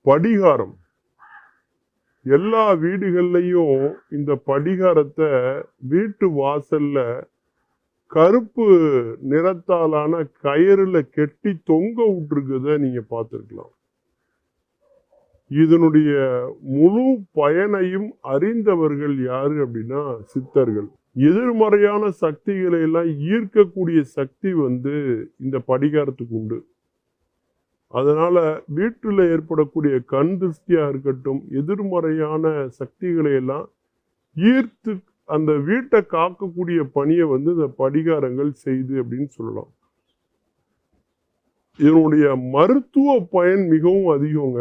படிகாரம் எல்லா வீடுகள்லையும் இந்த படிகாரத்தை வீட்டு வாசல்ல கருப்பு நிறத்தாலான கயிறுல கெட்டி தொங்க விட்டுருக்கத நீங்க பார்த்திருக்கலாம். இதனுடைய முழு பயனையும் அறிந்தவர்கள் யாரு அப்படின்னா சித்தர்கள். எதிர்மறையான சக்திகளை எல்லாம் ஈர்க்கக்கூடிய சக்தி இந்த படிகாரத்துக்கு உண்டு. அதனால வீட்டில் ஏற்படக்கூடிய கண் திருஷ்டியா இருக்கட்டும், எதிர்மறையான சக்திகளை எல்லாம் ஈர்த்து அந்த வீட்டை காக்கக்கூடிய பணியை இந்த படிகாரங்கள் செய்து அப்படின்னு சொல்லலாம். இதனுடைய மருத்துவ பயன் மிகவும் அதிகங்க.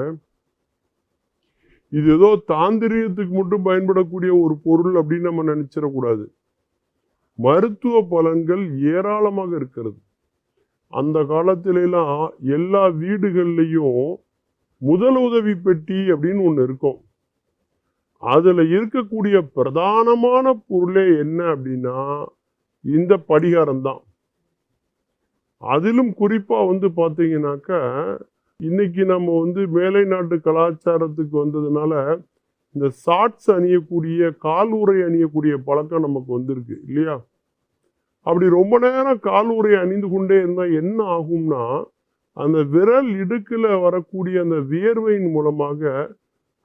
இது ஏதோ தாந்திரியத்துக்கு மட்டும் பயன்படக்கூடிய ஒரு பொருள் அப்படின்னு நம்ம நினைச்சிடக்கூடாது. மருத்துவ பலன்கள் ஏராளமாக இருக்கிறது. அந்த காலத்திலாம் எல்லா வீடுகள்லையும் முதலுதவி பெட்டி அப்படின்னு ஒன்று இருக்கும். அதுல இருக்கக்கூடிய பிரதானமான பொருளே என்ன அப்படின்னா இந்த படிகாரம் தான். அதிலும் குறிப்பா பார்த்தீங்கன்னாக்கா இன்னைக்கு நம்ம மேலை நாட்டு கலாச்சாரத்துக்கு வந்ததுனால இந்த ஷார்ட்ஸ் அணியக்கூடிய கால் உறை அணியக்கூடிய பழக்கம் நமக்கு வந்திருக்கு இல்லையா? அப்படி ரொம்ப நேரம் கால் உறை அணிந்து கொண்டே இருந்தால் என்ன ஆகும்னா அந்த விரல் இடுக்கில் வரக்கூடிய அந்த வியர்வையின் மூலமாக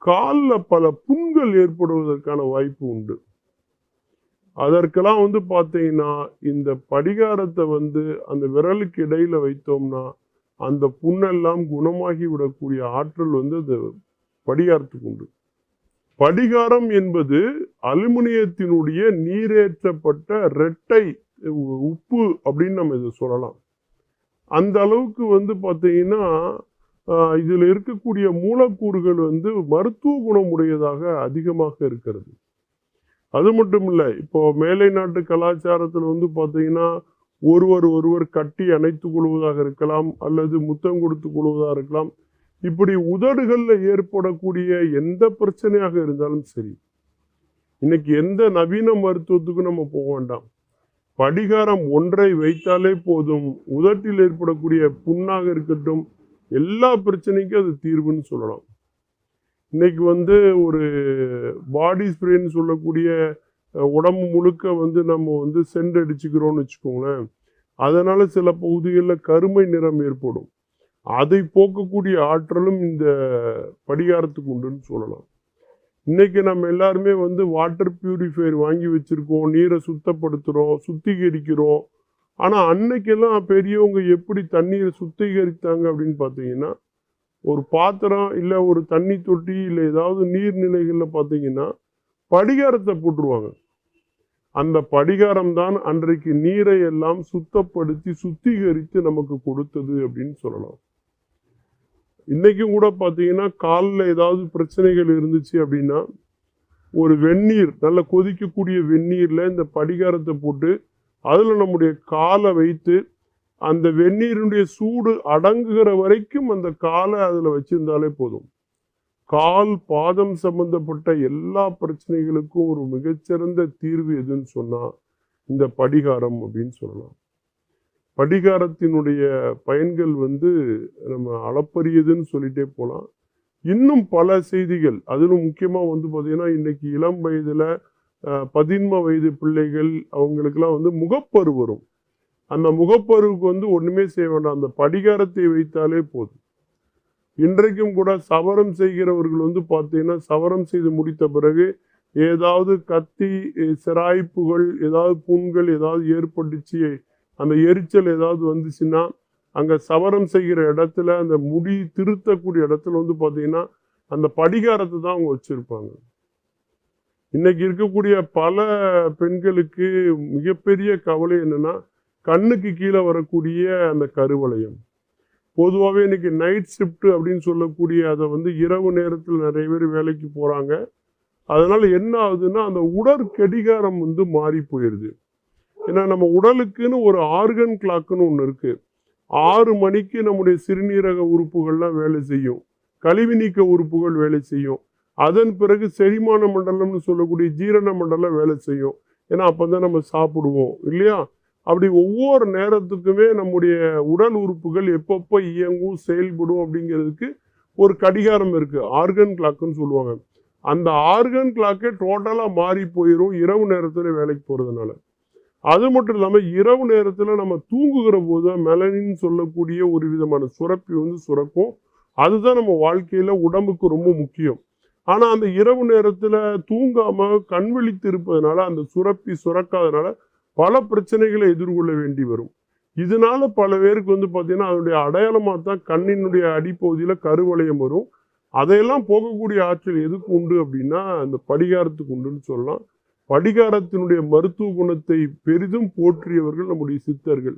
காலில் பல புண்கள் ஏற்படுவதற்கான வாய்ப்பு உண்டு. அதற்கெல்லாம் பார்த்தீங்கன்னா இந்த படிகாரத்தை அந்த விரலுக்கு இடையில வைத்தோம்னா அந்த புண்ணெல்லாம் குணமாகி விடக்கூடிய ஆற்றல் அந்த படிகாரத்துக்கு உண்டு. படிகாரம் என்பது அலுமினியத்தினுடைய நீரேற்றப்பட்ட இரட்டை உப்பு அப்படின்னு நம்ம இதை சொல்லலாம். அந்த அளவுக்கு பார்த்தீங்கன்னா இதில் இருக்கக்கூடிய மூலக்கூறுகள் மருத்துவ குணமுடையதாக அதிகமாக இருக்கிறது. அது மட்டும் இல்லை, இப்போ மேலை நாட்டு கலாச்சாரத்தில் பார்த்தீங்கன்னா ஒருவர் கட்டி அணைத்துக் கொள்வதாக இருக்கலாம், அல்லது முத்தம் கொடுத்து கொள்வதாக இருக்கலாம். இப்படி உதடுகளில் ஏற்படக்கூடிய எந்த பிரச்சனையாக இருந்தாலும் சரி, இன்னைக்கு எந்த நவீன மருத்துவத்துக்கும் நம்ம போக வேண்டாம். படிகாரம் ஒன்றை வைத்தாலே போதும், உதட்டில் ஏற்படக்கூடிய புண்ணாக இருக்கட்டும், எல்லா பிரச்சனைக்கும் அது தீர்வுன்னு சொல்லலாம். இன்னைக்கு ஒரு பாடி ஸ்ப்ரேன்னு சொல்லக்கூடிய உடம்பு முழுக்க நம்ம சென்ட் அடிச்சுக்கிறோம்னு வச்சுக்கோங்களேன். அதனால சில பகுதிகளில் கருமை நிறம் ஏற்படும். அதை போக்கக்கூடிய ஆற்றலும் இந்த படிகாரத்துக்கு உண்டுன்னு சொல்லலாம். இன்னைக்கு நம்ம எல்லாருமே வாட்டர் பியூரிஃபையர் வாங்கி வச்சிருக்கோம், நீரை சுத்தப்படுத்துகிறோம், சுத்திகரிக்கிறோம். ஆனால் அன்னைக்கெல்லாம் பெரியவங்க எப்படி தண்ணீரை சுத்திகரித்தாங்க அப்படின்னு பார்த்தீங்கன்னா ஒரு பாத்திரம் இல்லை ஒரு தண்ணி தொட்டி இல்லை ஏதாவது நீர்நிலைகளில் பார்த்தீங்கன்னா படிகாரத்தை போட்டுருவாங்க. அந்த படிகாரம் தான் அன்றைக்கு நீரை எல்லாம் சுத்தப்படுத்தி சுத்திகரித்து நமக்கு கொடுத்தது அப்படின்னு சொல்லலாம். இன்னைக்கும் கூட பார்த்தீங்கன்னா காலில் ஏதாவது பிரச்சனைகள் இருந்துச்சு அப்படின்னா ஒரு வெந்நீர், நல்ல கொதிக்கக்கூடிய வெந்நீரில் இந்த படிகாரத்தை போட்டு அதில் நம்முடைய காலை வைத்து அந்த வெந்நீருடைய சூடு அடங்குகிற வரைக்கும் அந்த காலை அதில் வச்சிருந்தாலே போதும். கால் பாதம் சம்பந்தப்பட்ட எல்லா பிரச்சனைகளுக்கும் ஒரு மிகச்சிறந்த தீர்வு எதுன்னு சொன்னா இந்த படிகாரம் அப்படின்னு சொல்லலாம். படிகாரத்தினுடைய பயன்கள் நம்ம அளப்பரியதுன்னு சொல்லிட்டே போகலாம். இன்னும் பல செய்திகள், அதிலும் முக்கியமா பார்த்தீங்கன்னா இன்னைக்கு இளம் வயதுல 13 வயது பிள்ளைகள் அவங்களுக்கெல்லாம் முகப்பரு வரும். அந்த முகப்பருவுக்கு ஒண்ணுமே செய்ய வேண்டாம், அந்த படிகாரத்தை வைத்தாலே போதும். இன்றைக்கும் கூட சவரம் செய்கிறவர்கள் பார்த்தீங்கன்னா சவரம் செய்து முடித்த பிறகு ஏதாவது கத்தி சிராய்ப்புகள் ஏதாவது புண்கள் ஏதாவது ஏற்பட்டுச்சு, அந்த எரிச்சல் ஏதாவது வந்துச்சுன்னா அங்கே சவரம் செய்கிற இடத்துல அந்த முடி திருத்தக்கூடிய இடத்துல பார்த்தீங்கன்னா அந்த படிகாரத்தை தான் அவங்க வச்சிருப்பாங்க. இன்னைக்கு இருக்கக்கூடிய பல பெண்களுக்கு மிகப்பெரிய கவலை என்னன்னா கண்ணுக்கு கீழே வரக்கூடிய அந்த கருவளையம். பொதுவாகவே இன்னைக்கு நைட் ஷிஃப்ட் அப்படின்னு சொல்லக்கூடிய அதை இரவு நேரத்தில் நிறைய பேர் வேலைக்கு போகிறாங்க. அதனால என்ன ஆகுதுன்னா அந்த உடற்கடிகாரம் மாறி போயிடுது. ஏன்னா நம்ம உடலுக்குன்னு ஒரு ஆர்கன் கிளாக்குன்னு ஒன்று இருக்கு. 6 மணிக்கு நம்முடைய சிறுநீரக உறுப்புகள்லாம் வேலை செய்யும், கழிவு நீக்க உறுப்புகள் வேலை செய்யும். அதன் பிறகு செரிமான மண்டலம்னு சொல்லக்கூடிய ஜீரண மண்டலம் வேலை செய்யும். ஏன்னா அப்போதான் நம்ம சாப்பிடுவோம் இல்லையா? அப்படி ஒவ்வொரு நேரத்துக்குமே நம்முடைய உடல் உறுப்புகள் எப்பப்போ இயங்கும் செயல்படும் அப்படிங்கிறதுக்கு ஒரு கடிகாரம் இருக்கு, ஆர்கன் கிளாக்னு சொல்லுவாங்க. அந்த ஆர்கன் கிளாக்கே டோட்டலா மாறி போயிரும் இரவு நேரத்துல வேலைக்கு போறதுனால. அது மட்டும் இல்லாம இரவு நேரத்துல நம்ம தூங்குகிற போது மெலனின் சொல்லக்கூடிய ஒரு விதமான சுரப்பி வந்து சுரக்கும். அதுதான் நம்ம வாழ்க்கையில உடம்புக்கு ரொம்ப முக்கியம். ஆனா அந்த இரவு நேரத்துல தூங்காம கண் விழித்து இருப்பதனால அந்த சுரப்பி சுரக்காதனால பல பிரச்சனைகளை எதிர்கொள்ள வேண்டி வரும். இதனால பல பேருக்கு வந்து பார்த்தீங்கன்னா, அதனுடைய அடையாளமா தான் கண்ணினுடைய அடிப்பகுதியில கருவளையம் வரும். அதையெல்லாம் போகக்கூடிய ஆற்றல் எதுக்கு உண்டு அப்படின்னா, அந்த படிகாரத்துக்கு உண்டுன்னு சொல்லலாம். படிகாரத்தினுடைய மருத்துவ குணத்தை பெரிதும் போற்றியவர்கள் நம்முடைய சித்தர்கள்.